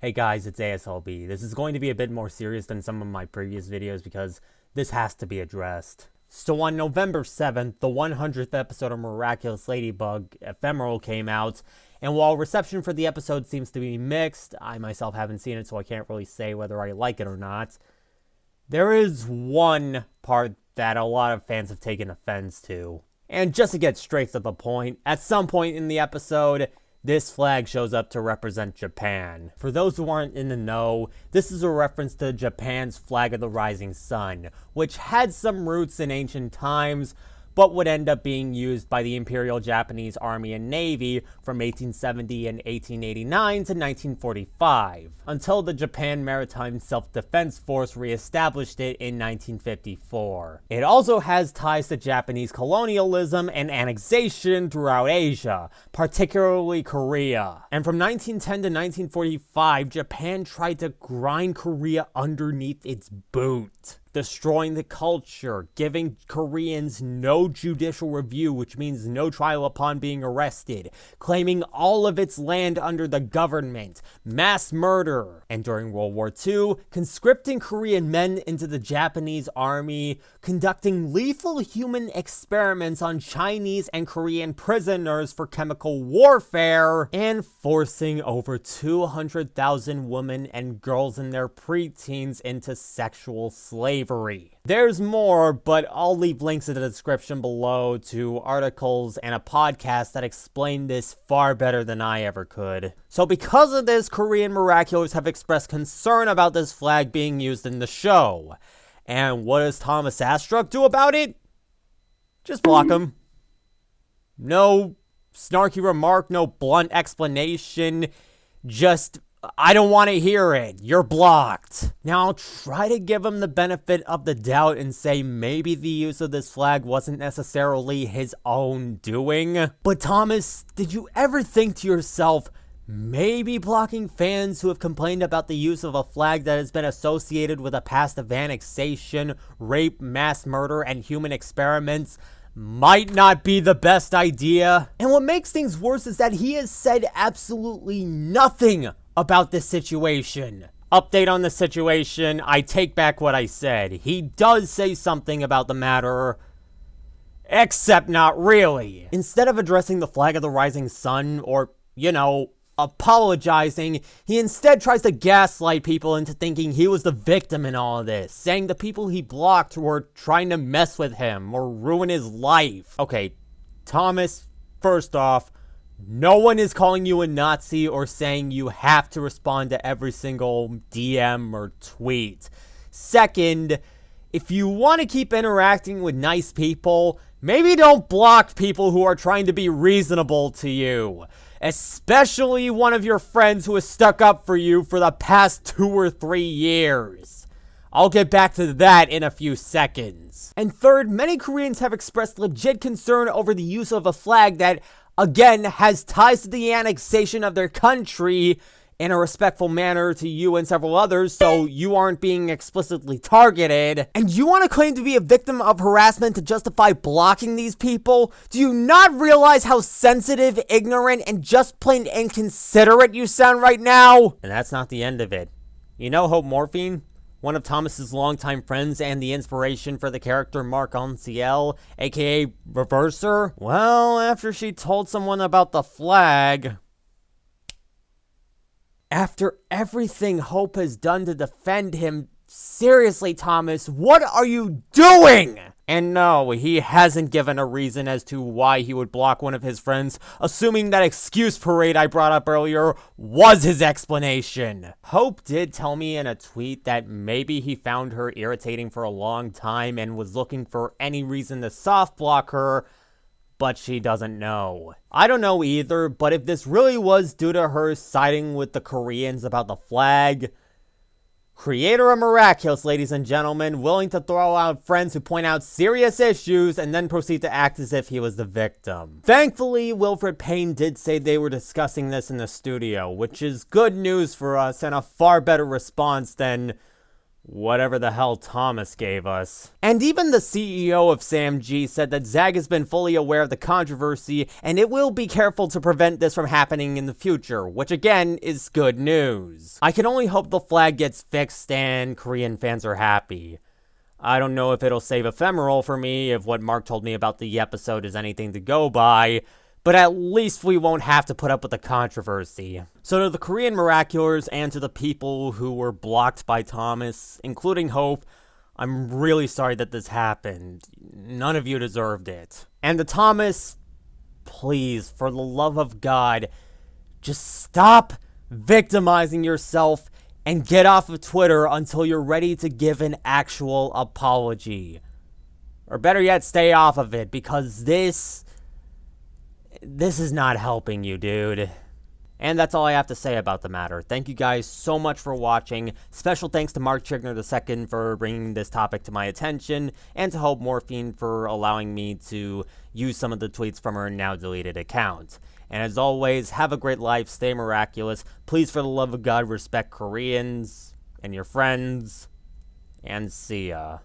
Hey guys, it's ASLB. This is going to be a bit more serious than some of my previous videos because this has to be addressed. So on November 7th, the 100th episode of Miraculous Ladybug, Ephemeral, came out, and while reception for the episode seems to be mixed, I myself haven't seen it so I can't really say whether I like it or not, there is one part that a lot of fans have taken offense to. And just to get straight to the point, at some point in the episode, this flag shows up to represent Japan. For those who aren't in the know, this is a reference to Japan's flag of the rising sun, which had some roots in ancient times, but would end up being used by the Imperial Japanese Army and Navy from 1870 and 1889 to 1945, until the Japan Maritime Self-Defense Force re-established it in 1954. It also has ties to Japanese colonialism and annexation throughout Asia, particularly Korea. And from 1910 to 1945, Japan tried to grind Korea underneath its boot, destroying the culture, giving Koreans no judicial review, which means no trial upon being arrested, claiming all of its land under the government, mass murder, and during World War II, conscripting Korean men into the Japanese army, conducting lethal human experiments on Chinese and Korean prisoners for chemical warfare, and forcing over 200,000 women and girls in their preteens into sexual slavery. There's more, but I'll leave links in the description below to articles and a podcast that explain this far better than I ever could. So because of this, Korean Miraculous have expressed concern about this flag being used in the show. And what does Thomas Astruc do about it? Just block him. No snarky remark, no blunt explanation, just I don't want to hear it. You're blocked. Now, I'll try to give him the benefit of the doubt and say maybe the use of this flag wasn't necessarily his own doing. But Thomas, did you ever think to yourself, maybe blocking fans who have complained about the use of a flag that has been associated with a past of annexation, rape, mass murder, and human experiments might not be the best idea? And what makes things worse is that he has said absolutely nothing about this situation. Update on the situation, I take back what I said. He does say something about the matter, except not really. Instead of addressing the flag of the rising sun, or, apologizing, he instead tries to gaslight people into thinking he was the victim in all of this, saying the people he blocked were trying to mess with him or ruin his life. Okay, Thomas, first off, no one is calling you a Nazi or saying you have to respond to every single DM or tweet. Second, if you want to keep interacting with nice people, maybe don't block people who are trying to be reasonable to you. Especially one of your friends who has stuck up for you for the past 2 or 3 years. I'll get back to that in a few seconds. And third, many Koreans have expressed legit concern over the use of a flag that, again, has ties to the annexation of their country in a respectful manner to you and several others, so you aren't being explicitly targeted. And you want to claim to be a victim of harassment to justify blocking these people? Do you not realize how sensitive, ignorant, and just plain inconsiderate you sound right now? And that's not the end of it. You know Hope Morphine? One of Thomas's longtime friends and the inspiration for the character Mark Anciel, aka Reverser? Well, after she told someone about the flag, after everything Hope has done to defend him, seriously, Thomas, what are you doing? And no, he hasn't given a reason as to why he would block one of his friends, assuming that excuse parade I brought up earlier was his explanation. Hope did tell me in a tweet that maybe he found her irritating for a long time and was looking for any reason to soft block her, but she doesn't know. I don't know either, but if this really was due to her siding with the Koreans about the flag, creator of Miraculous, ladies and gentlemen, willing to throw out friends who point out serious issues and then proceed to act as if he was the victim. Thankfully, Wilfred Payne did say they were discussing this in the studio, which is good news for us and a far better response than whatever the hell Thomas gave us. And even the CEO of SamG said that Zag has been fully aware of the controversy, and it will be careful to prevent this from happening in the future, which again is good news. I can only hope the flag gets fixed and Korean fans are happy. I don't know if it'll save Ephemeral for me, if what Mark told me about the episode is anything to go by, but at least we won't have to put up with the controversy. So to the Korean Miraculous and to the people who were blocked by Thomas, including Hope, I'm really sorry that this happened. None of you deserved it. And to Thomas, please, for the love of God, just stop victimizing yourself and get off of Twitter until you're ready to give an actual apology. Or better yet, stay off of it, because this is not helping you, dude. And that's all I have to say about the matter. Thank you guys so much for watching. Special thanks to Mark Chigner II for bringing this topic to my attention, and to Hope Morphine for allowing me to use some of the tweets from her now deleted account. And as always, have a great life, stay miraculous. Please, for the love of God, respect Koreans and your friends, and see ya.